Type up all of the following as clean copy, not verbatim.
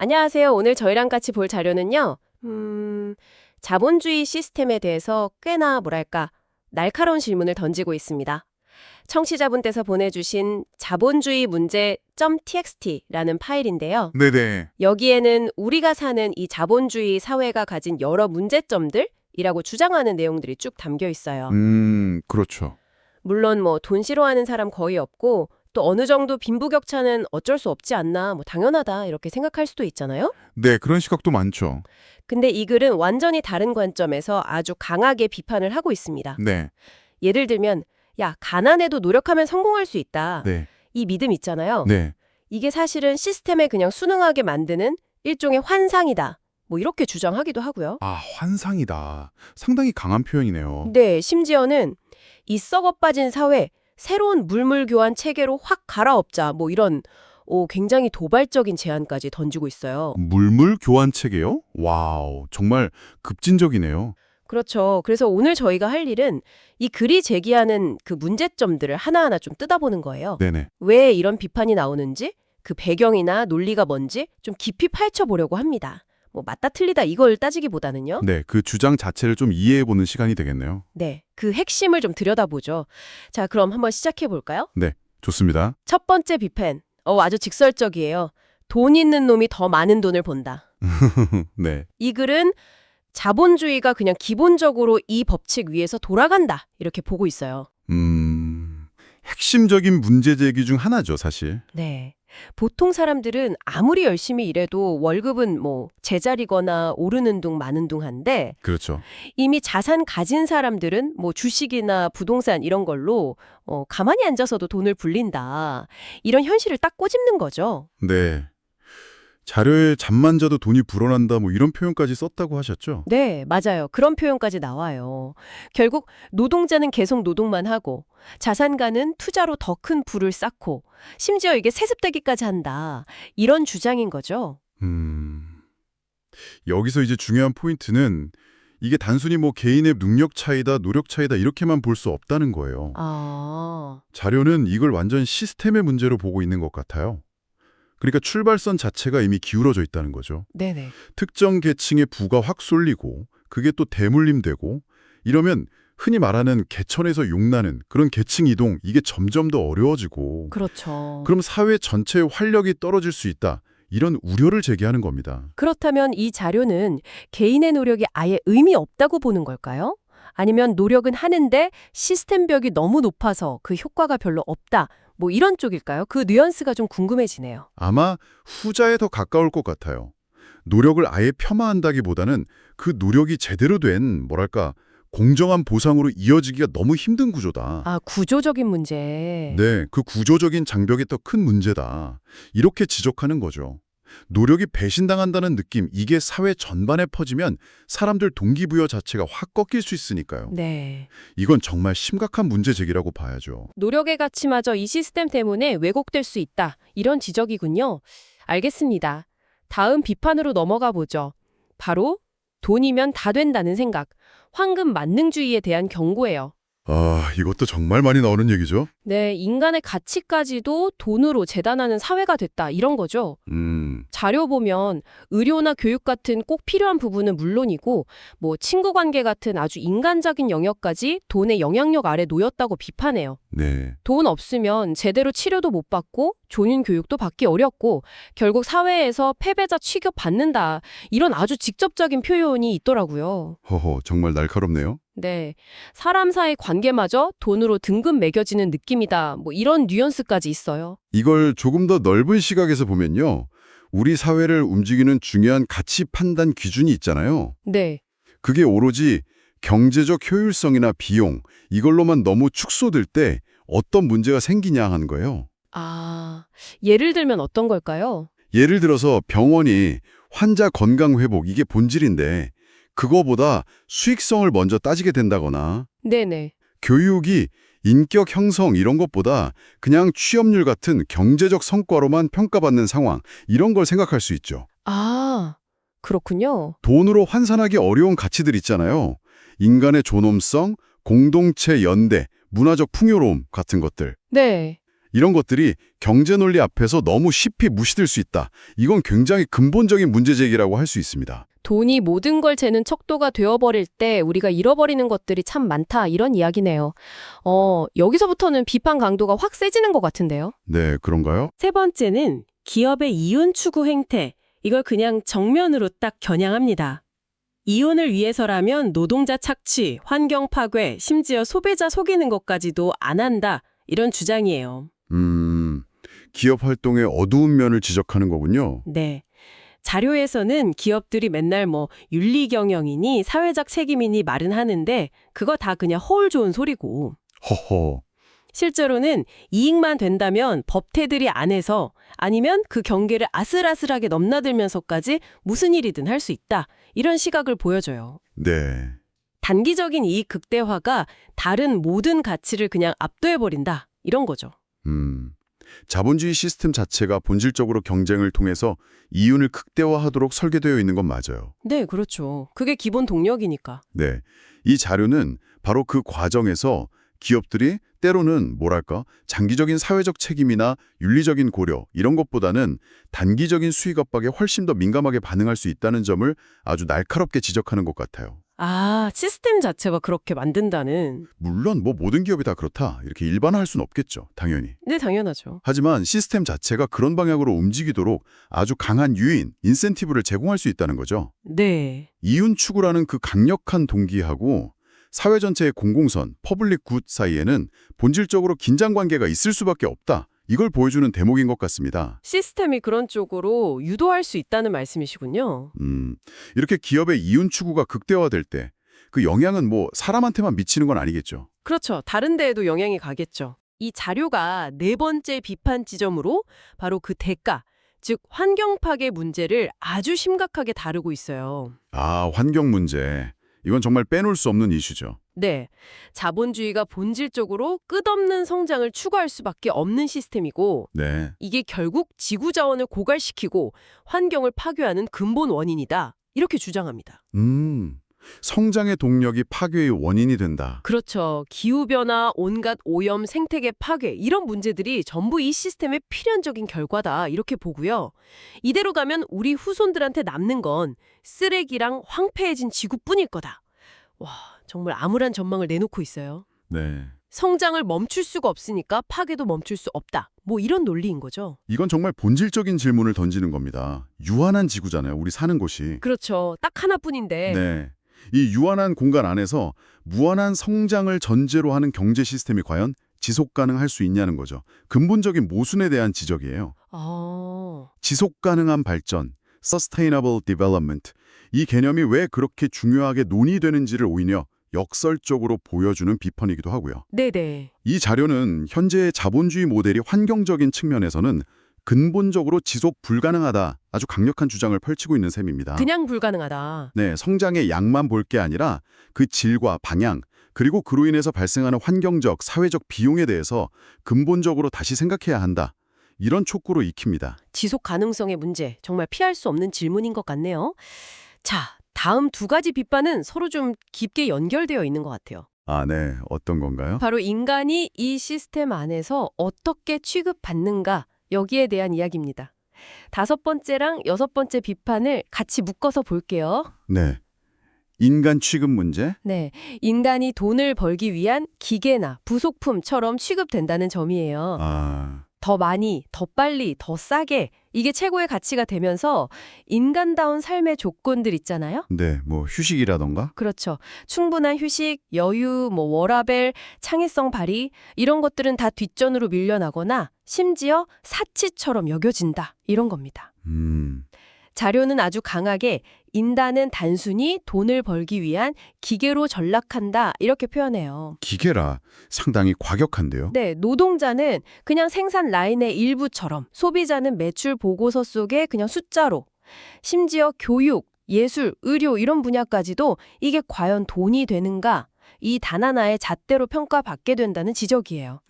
안녕하세요. 오늘 저희랑 같이 볼 자료는요. 자본주의 시스템에 대해서 꽤나 날카로운 질문을 던지고 있습니다. 청취자분께서 보내주신 자본주의 문제.txt라는 파일인데요. 네네. 여기에는 우리가 사는 이 자본주의 사회가 가진 여러 문제점들이라고 주장하는 내용들이 쭉 담겨 있어요. 그렇죠. 물론 돈 싫어하는 사람 거의 없고 또 어느 정도 빈부격차는 어쩔 수 없지 않나, 당연하다 이렇게 생각할 수도 있잖아요. 네, 그런 시각도 많죠. 근데 이 글은 완전히 다른 관점에서 아주 강하게 비판을 하고 있습니다. 네, 예를 들면 야, 가난해도 노력하면 성공할 수 있다. 네, 이 믿음 있잖아요. 네. 이게 사실은 시스템에 그냥 순응하게 만드는 일종의 환상이다. 이렇게 주장하기도 하고요. 아, 환상이다. 상당히 강한 표현이네요. 네, 심지어는 이 썩어 빠진 사회, 새로운 물물 교환 체계로 확 갈아엎자. 이런 굉장히 도발적인 제안까지 던지고 있어요. 물물 교환 체계요? 와우, 정말 급진적이네요. 그렇죠. 그래서 오늘 저희가 할 일은 이 글이 제기하는 그 문제점들을 하나하나 좀 뜯어보는 거예요. 네네. 왜 이런 비판이 나오는지, 그 배경이나 논리가 뭔지 좀 깊이 파헤쳐보려고 합니다. 맞다 틀리다 이걸 따지기보다는요. 네, 그 주장 자체를 좀 이해해보는 시간이 되겠네요. 네, 그 핵심을 좀 들여다보죠. 자, 그럼 한번 시작해볼까요? 네, 좋습니다. 첫 번째 비판, 아주 직설적이에요. 돈 있는 놈이 더 많은 돈을 본다. 네, 이 글은 자본주의가 그냥 기본적으로 이 법칙 위에서 돌아간다 이렇게 보고 있어요. 핵심적인 문제 제기 중 하나죠, 사실. 네. 보통 사람들은 아무리 열심히 일해도 월급은 제자리거나 오르는 둥 마는 둥 한데 그렇죠. 이미 자산 가진 사람들은 주식이나 부동산 이런 걸로 가만히 앉아서도 돈을 불린다. 이런 현실을 딱 꼬집는 거죠. 네. 자료에 잠만 자도 돈이 불어난다 이런 표현까지 썼다고 하셨죠? 네, 맞아요. 그런 표현까지 나와요. 결국 노동자는 계속 노동만 하고 자산가는 투자로 더 큰 부를 쌓고 심지어 이게 세습되기까지 한다. 이런 주장인 거죠. 여기서 이제 중요한 포인트는 이게 단순히 개인의 능력 차이다, 노력 차이다 이렇게만 볼 수 없다는 거예요. 아, 자료는 이걸 완전 시스템의 문제로 보고 있는 것 같아요. 그러니까 출발선 자체가 이미 기울어져 있다는 거죠. 네네. 특정 계층의 부가 확 쏠리고 그게 또 대물림되고 이러면 흔히 말하는 개천에서 용나는 그런 계층 이동 이게 점점 더 어려워지고 그렇죠. 그럼 사회 전체의 활력이 떨어질 수 있다. 이런 우려를 제기하는 겁니다. 그렇다면 이 자료는 개인의 노력이 아예 의미 없다고 보는 걸까요? 아니면 노력은 하는데 시스템 벽이 너무 높아서 그 효과가 별로 없다. 이런 쪽일까요? 그 뉘앙스가 좀 궁금해지네요. 아마 후자에 더 가까울 것 같아요. 노력을 아예 폄하한다기보다는 그 노력이 제대로 된 공정한 보상으로 이어지기가 너무 힘든 구조다. 아, 구조적인 문제. 네, 그 구조적인 장벽이 더 큰 문제다. 이렇게 지적하는 거죠. 노력이 배신당한다는 느낌, 이게 사회 전반에 퍼지면 사람들 동기부여 자체가 확 꺾일 수 있으니까요. 네. 이건 정말 심각한 문제 제기라고 봐야죠. 노력의 가치마저 이 시스템 때문에 왜곡될 수 있다. 이런 지적이군요. 알겠습니다. 다음 비판으로 넘어가 보죠. 바로 돈이면 다 된다는 생각, 황금 만능주의에 대한 경고예요. 아, 이것도 정말 많이 나오는 얘기죠? 네, 인간의 가치까지도 돈으로 재단하는 사회가 됐다. 이런 거죠. 자료 보면 의료나 교육 같은 꼭 필요한 부분은 물론이고 친구 관계 같은 아주 인간적인 영역까지 돈의 영향력 아래 놓였다고 비판해요. 네. 돈 없으면 제대로 치료도 못 받고 좋은 교육도 받기 어렵고 결국 사회에서 패배자 취급받는다. 이런 아주 직접적인 표현이 있더라고요. 허허, 정말 날카롭네요. 네, 사람 사이 관계마저 돈으로 등급 매겨지는 느낌이다. 이런 뉘앙스까지 있어요. 이걸 조금 더 넓은 시각에서 보면요. 우리 사회를 움직이는 중요한 가치 판단 기준이 있잖아요. 네. 그게 오로지 경제적 효율성이나 비용, 이걸로만 너무 축소될 때 어떤 문제가 생기냐 하는 거예요. 아, 예를 들면 어떤 걸까요? 예를 들어서 병원이 환자 건강 회복, 이게 본질인데 그거보다 수익성을 먼저 따지게 된다거나 네네. 교육이 인격 형성 이런 것보다 그냥 취업률 같은 경제적 성과로만 평가받는 상황, 이런 걸 생각할 수 있죠. 아, 그렇군요. 돈으로 환산하기 어려운 가치들 있잖아요. 인간의 존엄성, 공동체 연대, 문화적 풍요로움 같은 것들. 네. 이런 것들이 경제 논리 앞에서 너무 쉽게 무시될 수 있다. 이건 굉장히 근본적인 문제 제기라고 할 수 있습니다. 돈이 모든 걸 재는 척도가 되어버릴 때 우리가 잃어버리는 것들이 참 많다 이런 이야기네요. 여기서부터는 비판 강도가 확 세지는 것 같은데요. 네, 그런가요? 세 번째는 기업의 이윤 추구 행태. 이걸 그냥 정면으로 딱 겨냥합니다. 이윤을 위해서라면 노동자 착취, 환경 파괴, 심지어 소비자 속이는 것까지도 안 한다. 이런 주장이에요. 기업 활동의 어두운 면을 지적하는 거군요. 네. 자료에서는 기업들이 맨날 윤리 경영이니 사회적 책임이니 말은 하는데 그거 다 그냥 허울 좋은 소리고. 허허. 실제로는 이익만 된다면 법태들이 안 해서 아니면 그 경계를 아슬아슬하게 넘나들면서까지 무슨 일이든 할 수 있다. 이런 시각을 보여줘요. 네. 단기적인 이익 극대화가 다른 모든 가치를 그냥 압도해버린다. 이런 거죠. 자본주의 시스템 자체가 본질적으로 경쟁을 통해서 이윤을 극대화하도록 설계되어 있는 건 맞아요. 네, 그렇죠. 그게 기본 동력이니까. 네. 이 자료는 바로 그 과정에서 기업들이 때로는 장기적인 사회적 책임이나 윤리적인 고려 이런 것보다는 단기적인 수익 압박에 훨씬 더 민감하게 반응할 수 있다는 점을 아주 날카롭게 지적하는 것 같아요. 아, 시스템 자체가 그렇게 만든다는. 물론 모든 기업이 다 그렇다 이렇게 일반화할 수는 없겠죠. 당연히. 네, 당연하죠. 하지만 시스템 자체가 그런 방향으로 움직이도록 아주 강한 유인, 인센티브를 제공할 수 있다는 거죠. 네. 이윤 추구라는 그 강력한 동기하고 사회 전체의 공공선, 퍼블릭 굿 사이에는 본질적으로 긴장 관계가 있을 수밖에 없다. 이걸 보여주는 대목인 것 같습니다. 시스템이 그런 쪽으로 유도할 수 있다는 말씀이시군요. 이렇게 기업의 이윤 추구가 극대화될 때 그 영향은 사람한테만 미치는 건 아니겠죠. 그렇죠. 다른 데에도 영향이 가겠죠. 이 자료가 네 번째 비판 지점으로 바로 그 대가, 즉 환경 파괴 문제를 아주 심각하게 다루고 있어요. 아, 환경 문제. 이건 정말 빼놓을 수 없는 이슈죠. 네. 자본주의가 본질적으로 끝없는 성장을 추구할 수밖에 없는 시스템이고 네. 이게 결국 지구 자원을 고갈시키고 환경을 파괴하는 근본 원인이다. 이렇게 주장합니다. 성장의 동력이 파괴의 원인이 된다. 그렇죠. 기후변화, 온갖 오염, 생태계 파괴 이런 문제들이 전부 이 시스템의 필연적인 결과다. 이렇게 보고요. 이대로 가면 우리 후손들한테 남는 건 쓰레기랑 황폐해진 지구뿐일 거다. 와, 정말 암울한 전망을 내놓고 있어요. 네. 성장을 멈출 수가 없으니까 파괴도 멈출 수 없다. 이런 논리인 거죠. 이건 정말 본질적인 질문을 던지는 겁니다. 유한한 지구잖아요. 우리 사는 곳이. 그렇죠. 딱 하나뿐인데. 네. 이 유한한 공간 안에서 무한한 성장을 전제로 하는 경제 시스템이 과연 지속 가능할 수 있냐는 거죠. 근본적인 모순에 대한 지적이에요. 지속 가능한 발전, sustainable development. 이 개념이 왜 그렇게 중요하게 논의되는지를 오히려 역설적으로 보여주는 비판이기도 하고요. 네네. 이 자료는 현재의 자본주의 모델이 환경적인 측면에서는 근본적으로 지속 불가능하다 아주 강력한 주장을 펼치고 있는 셈입니다. 그냥 불가능하다. 네, 성장의 양만 볼 게 아니라 그 질과 방향, 그리고 그로 인해서 발생하는 환경적, 사회적 비용에 대해서 근본적으로 다시 생각해야 한다. 이런 촉구로 익힙니다. 지속 가능성의 문제, 정말 피할 수 없는 질문인 것 같네요. 자, 다음 두 가지 비판은 서로 좀 깊게 연결되어 있는 것 같아요. 아, 네. 어떤 건가요? 바로 인간이 이 시스템 안에서 어떻게 취급받는가, 여기에 대한 이야기입니다. 다섯 번째랑 여섯 번째 비판을 같이 묶어서 볼게요. 네. 인간 취급 문제? 네, 인간이 돈을 벌기 위한 기계나 부속품처럼 취급된다는 점이에요. 더 많이, 더 빨리, 더 싸게 이게 최고의 가치가 되면서 인간다운 삶의 조건들 있잖아요. 네, 휴식이라던가? 그렇죠. 충분한 휴식, 여유, 워라밸, 창의성 발휘 이런 것들은 다 뒷전으로 밀려나거나 심지어 사치처럼 여겨진다. 이런 겁니다. 자료는 아주 강하게 인간은 단순히 돈을 벌기 위한 기계로 전락한다 이렇게 표현해요. 기계라 상당히 과격한데요. 네, 노동자는 그냥 생산 라인의 일부처럼 소비자는 매출 보고서 속에 그냥 숫자로 심지어 교육, 예술, 의료 이런 분야까지도 이게 과연 돈이 되는가 이 단 하나의 잣대로 평가받게 된다는 지적이에요.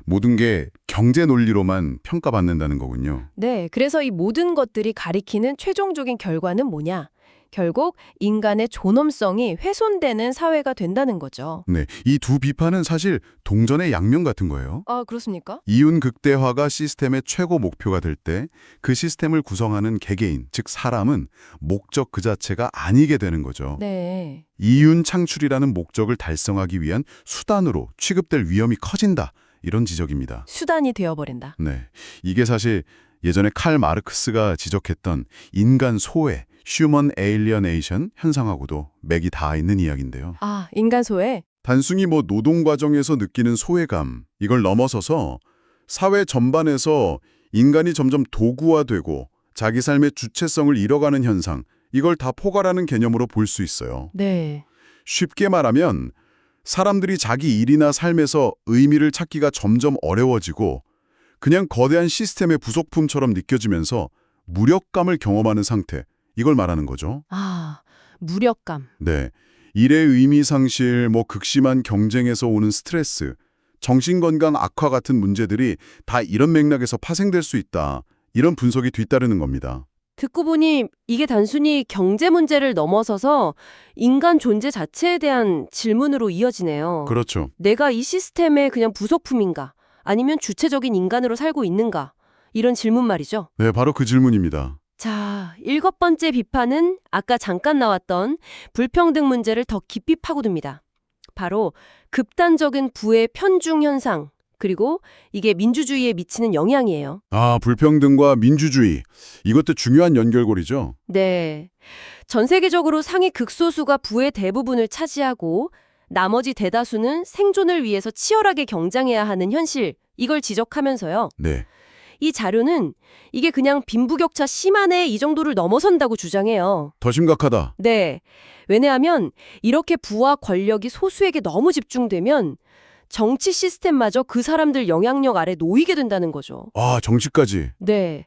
모든 게 경제 논리로만 평가받는다는 거군요. 네, 그래서 이 모든 것들이 가리키는 최종적인 결과는 뭐냐? 결국 인간의 존엄성이 훼손되는 사회가 된다는 거죠. 네, 이 두 비판은 사실 동전의 양면 같은 거예요. 아, 그렇습니까? 이윤 극대화가 시스템의 최고 목표가 될 때 그 시스템을 구성하는 개개인, 즉 사람은 목적 그 자체가 아니게 되는 거죠. 네. 이윤 창출이라는 목적을 달성하기 위한 수단으로 취급될 위험이 커진다. 이런 지적입니다. 수단이 되어버린다. 네, 이게 사실 예전에 칼 마르크스가 지적했던 인간 소외, 휴먼 에일리어네이션 현상하고도 맥이 닿아 있는 이야기인데요. 아, 인간 소외? 단순히 노동 과정에서 느끼는 소외감, 이걸 넘어서서 사회 전반에서 인간이 점점 도구화되고 자기 삶의 주체성을 잃어가는 현상, 이걸 다 포괄하는 개념으로 볼 수 있어요. 네. 쉽게 말하면 사람들이 자기 일이나 삶에서 의미를 찾기가 점점 어려워지고 그냥 거대한 시스템의 부속품처럼 느껴지면서 무력감을 경험하는 상태, 이걸 말하는 거죠. 아, 무력감. 네, 일의 의미 상실, 극심한 경쟁에서 오는 스트레스, 정신건강 악화 같은 문제들이 다 이런 맥락에서 파생될 수 있다. 이런 분석이 뒤따르는 겁니다. 듣고 보니 이게 단순히 경제 문제를 넘어서서 인간 존재 자체에 대한 질문으로 이어지네요. 그렇죠. 내가 이 시스템의 그냥 부속품인가? 아니면 주체적인 인간으로 살고 있는가? 이런 질문 말이죠. 네, 바로 그 질문입니다. 자, 7번째 비판은 아까 잠깐 나왔던 불평등 문제를 더 깊이 파고듭니다. 바로 극단적인 부의 편중 현상, 그리고 이게 민주주의에 미치는 영향이에요. 아, 불평등과 민주주의. 이것도 중요한 연결고리죠. 네. 전 세계적으로 상위 극소수가 부의 대부분을 차지하고 나머지 대다수는 생존을 위해서 치열하게 경쟁해야 하는 현실, 이걸 지적하면서요. 네. 이 자료는 이게 그냥 빈부격차 심하네 이 정도를 넘어선다고 주장해요. 더 심각하다. 네. 왜냐하면 이렇게 부와 권력이 소수에게 너무 집중되면 정치 시스템마저 그 사람들 영향력 아래 놓이게 된다는 거죠. 아, 정치까지. 네.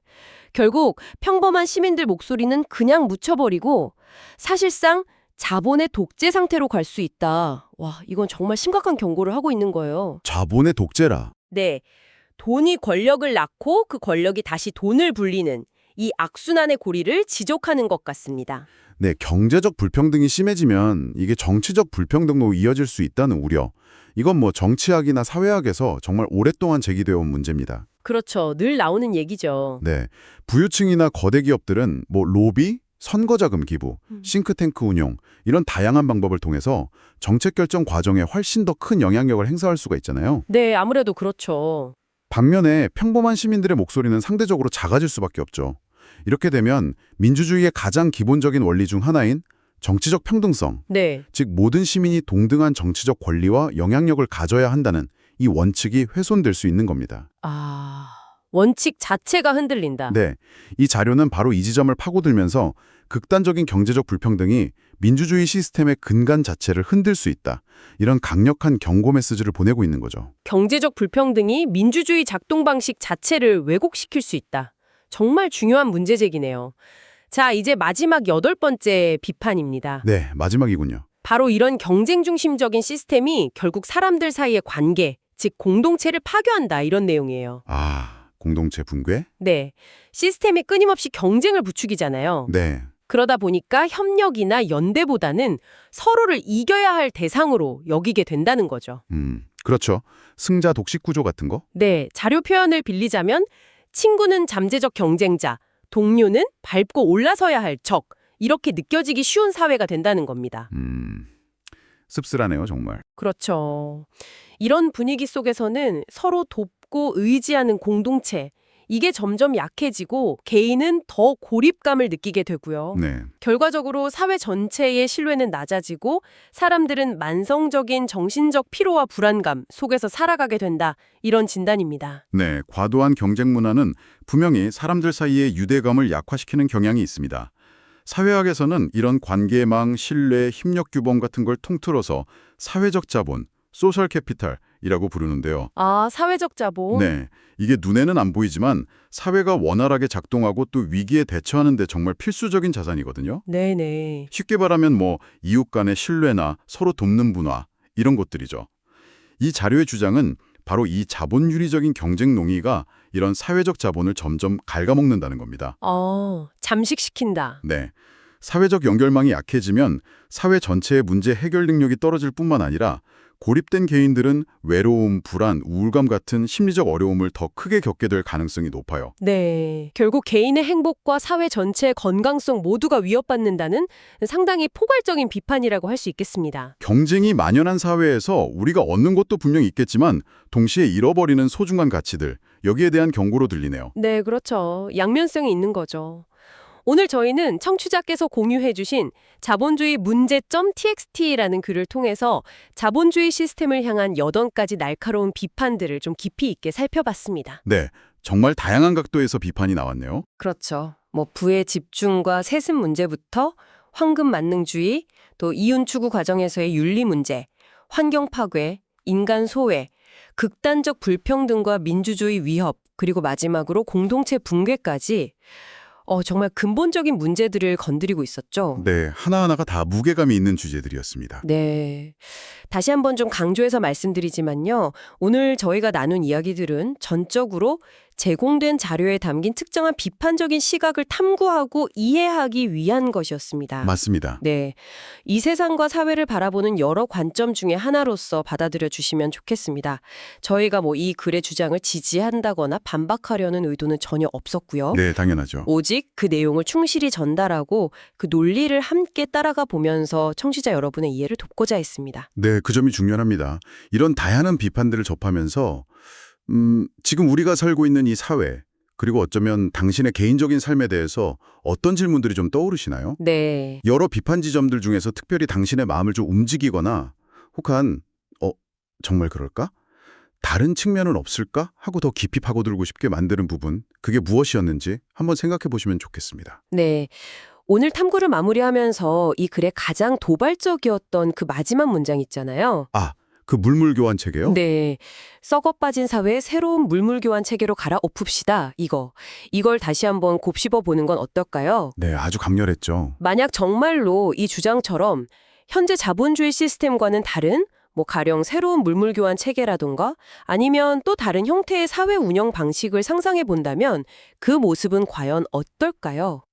결국 평범한 시민들 목소리는 그냥 묻혀버리고 사실상 자본의 독재 상태로 갈 수 있다. 와, 이건 정말 심각한 경고를 하고 있는 거예요. 자본의 독재라. 네. 돈이 권력을 낳고 그 권력이 다시 돈을 불리는 이 악순환의 고리를 지적하는 것 같습니다. 네, 경제적 불평등이 심해지면 이게 정치적 불평등으로 이어질 수 있다는 우려. 이건 정치학이나 사회학에서 정말 오랫동안 제기되어 온 문제입니다. 그렇죠. 늘 나오는 얘기죠. 네, 부유층이나 거대 기업들은 로비, 선거자금 기부, 싱크탱크 운용 이런 다양한 방법을 통해서 정책 결정 과정에 훨씬 더 큰 영향력을 행사할 수가 있잖아요. 네, 아무래도 그렇죠. 반면에 평범한 시민들의 목소리는 상대적으로 작아질 수밖에 없죠. 이렇게 되면 민주주의의 가장 기본적인 원리 중 하나인 정치적 평등성, 네. 즉 모든 시민이 동등한 정치적 권리와 영향력을 가져야 한다는 이 원칙이 훼손될 수 있는 겁니다. 아, 원칙 자체가 흔들린다. 네, 이 자료는 바로 이 지점을 파고들면서 극단적인 경제적 불평등이 민주주의 시스템의 근간 자체를 흔들 수 있다. 이런 강력한 경고 메시지를 보내고 있는 거죠. 경제적 불평등이 민주주의 작동 방식 자체를 왜곡시킬 수 있다. 정말 중요한 문제 제기네요. 자, 이제 마지막 8번째 비판입니다. 네, 마지막이군요. 바로 이런 경쟁 중심적인 시스템이 결국 사람들 사이의 관계, 즉 공동체를 파괴한다 이런 내용이에요. 아, 공동체 붕괴? 네, 시스템이 끊임없이 경쟁을 부추기잖아요. 네. 그러다 보니까 협력이나 연대보다는 서로를 이겨야 할 대상으로 여기게 된다는 거죠. 그렇죠. 승자 독식 구조 같은 거? 네, 자료 표현을 빌리자면 친구는 잠재적 경쟁자, 동료는 밟고 올라서야 할 적, 이렇게 느껴지기 쉬운 사회가 된다는 겁니다. 씁쓸하네요, 정말. 그렇죠. 이런 분위기 속에서는 서로 돕고 의지하는 공동체, 이게 점점 약해지고 개인은 더 고립감을 느끼게 되고요. 네. 결과적으로 사회 전체의 신뢰는 낮아지고 사람들은 만성적인 정신적 피로와 불안감 속에서 살아가게 된다. 이런 진단입니다. 네, 과도한 경쟁 문화는 분명히 사람들 사이의 유대감을 약화시키는 경향이 있습니다. 사회학에서는 이런 관계망, 신뢰, 협력 규범 같은 걸 통틀어서 사회적 자본, 소셜 캐피탈이라고 부르는데요. 아, 사회적 자본? 네, 이게 눈에는 안 보이지만 사회가 원활하게 작동하고 또 위기에 대처하는 데 정말 필수적인 자산이거든요. 네네. 쉽게 말하면 이웃 간의 신뢰나 서로 돕는 문화, 이런 것들이죠. 이 자료의 주장은 바로 이 자본주의적인 경쟁 논의가 이런 사회적 자본을 점점 갉아먹는다는 겁니다. 잠식시킨다. 네, 사회적 연결망이 약해지면 사회 전체의 문제 해결 능력이 떨어질 뿐만 아니라 고립된 개인들은 외로움, 불안, 우울감 같은 심리적 어려움을 더 크게 겪게 될 가능성이 높아요. 네. 결국 개인의 행복과 사회 전체의 건강성 모두가 위협받는다는 상당히 포괄적인 비판이라고 할 수 있겠습니다. 경쟁이 만연한 사회에서 우리가 얻는 것도 분명히 있겠지만 동시에 잃어버리는 소중한 가치들, 여기에 대한 경고로 들리네요. 네, 그렇죠. 양면성이 있는 거죠. 오늘 저희는 청취자께서 공유해 주신 자본주의 문제점 txt라는 글을 통해서 자본주의 시스템을 향한 8가지 날카로운 비판들을 좀 깊이 있게 살펴봤습니다. 네, 정말 다양한 각도에서 비판이 나왔네요. 그렇죠. 뭐 부의 집중과 세습 문제부터 황금 만능주의, 또 이윤 추구 과정에서의 윤리 문제, 환경 파괴, 인간 소외, 극단적 불평등과 민주주의 위협, 그리고 마지막으로 공동체 붕괴까지 정말 근본적인 문제들을 건드리고 있었죠. 네, 하나하나가 다 무게감이 있는 주제들이었습니다. 네. 다시 한번 좀 강조해서 말씀드리지만요. 오늘 저희가 나눈 이야기들은 전적으로 제공된 자료에 담긴 특정한 비판적인 시각을 탐구하고 이해하기 위한 것이었습니다. 맞습니다. 네. 이 세상과 사회를 바라보는 여러 관점 중에 하나로서 받아들여 주시면 좋겠습니다. 저희가 뭐 이 글의 주장을 지지한다거나 반박하려는 의도는 전혀 없었고요. 네, 당연하죠. 오직 그 내용을 충실히 전달하고 그 논리를 함께 따라가 보면서 청취자 여러분의 이해를 돕고자 했습니다. 네, 그 점이 중요합니다. 이런 다양한 비판들을 접하면서 지금 우리가 살고 있는 이 사회, 그리고 어쩌면 당신의 개인적인 삶에 대해서 어떤 질문들이 좀 떠오르시나요? 네. 여러 비판 지점들 중에서 특별히 당신의 마음을 좀 움직이거나 혹한 정말 그럴까? 다른 측면은 없을까? 하고 더 깊이 파고들고 싶게 만드는 부분, 그게 무엇이었는지 한번 생각해 보시면 좋겠습니다. 네. 오늘 탐구를 마무리하면서 이 글의 가장 도발적이었던 그 마지막 문장 있잖아요. 그 물물 교환 체계요? 네. 썩어 빠진 사회에 새로운 물물 교환 체계로 갈아엎읍시다. 이걸 다시 한번 곱씹어 보는 건 어떨까요? 네, 아주 강렬했죠. 만약 정말로 이 주장처럼 현재 자본주의 시스템과는 다른 가령 새로운 물물 교환 체계라던가 아니면 또 다른 형태의 사회 운영 방식을 상상해 본다면 그 모습은 과연 어떨까요?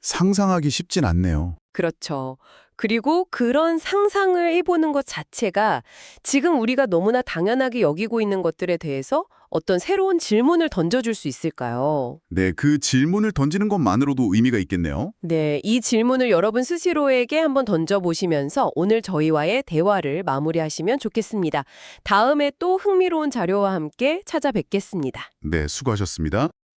상상하기 쉽진 않네요. 그렇죠. 그리고 그런 상상을 해보는 것 자체가 지금 우리가 너무나 당연하게 여기고 있는 것들에 대해서 어떤 새로운 질문을 던져줄 수 있을까요? 네, 그 질문을 던지는 것만으로도 의미가 있겠네요. 네, 이 질문을 여러분 스스로에게 한번 던져보시면서 오늘 저희와의 대화를 마무리하시면 좋겠습니다. 다음에 또 흥미로운 자료와 함께 찾아뵙겠습니다. 네, 수고하셨습니다.